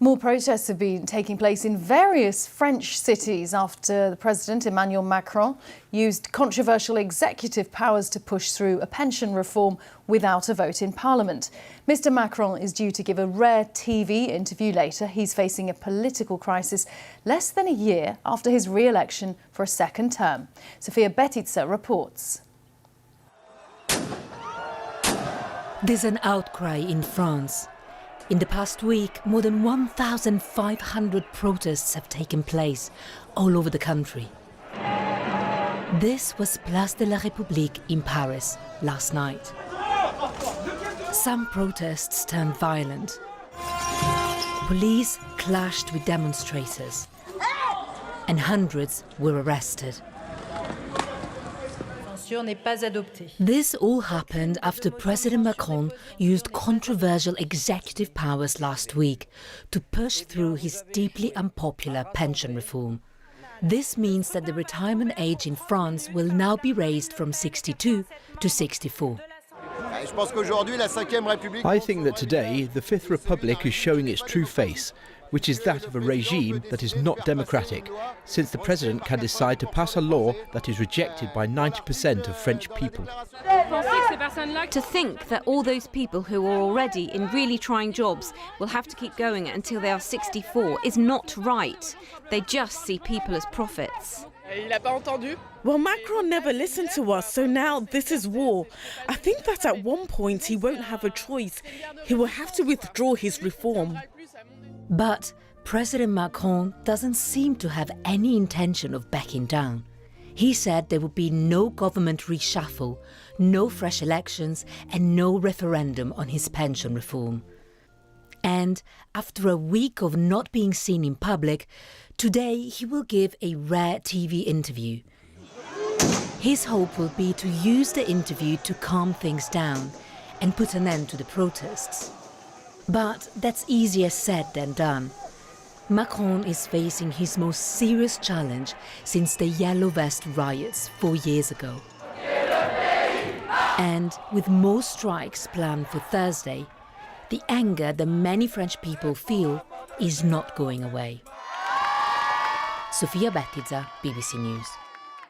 More protests have been taking place in various French cities after the President, Emmanuel Macron, used controversial executive powers to push through a pension reform without a vote in Parliament. Mr Macron is due to give a rare TV interview later. He's facing a political crisis less than a year after his re-election for a second term. Sofia Betitsa reports. There's an outcry in France. In the past week, more than 1,500 protests have taken place all over the country. This was Place de la République in Paris last night. Some protests turned violent. Police clashed with demonstrators, and hundreds were arrested. This all happened after President Macron used controversial executive powers last week to push through his deeply unpopular pension reform. This means that the retirement age in France will now be raised from 62 to 64. I think that today the Fifth Republic is showing its true face, which is that of a regime that is not democratic, since the President can decide to pass a law that is rejected by 90% of French people. To think that all those people who are already in really trying jobs will have to keep going until they are 64 is not right. They just see people as prophets. Well, Macron never listened to us, so now this is war. I think that at one point he won't have a choice. He will have to withdraw his reform. But President Macron doesn't seem to have any intention of backing down. He said there would be no government reshuffle, no fresh elections and no referendum on his pension reform. And after a week of not being seen in public, today he will give a rare TV interview. His hope will be to use the interview to calm things down and put an end to the protests. But that's easier said than done. Macron is facing his most serious challenge since the Yellow Vest riots 4 years ago. And with more strikes planned for Thursday, the anger that many French people feel is not going away. Sofia Betitsa, BBC News.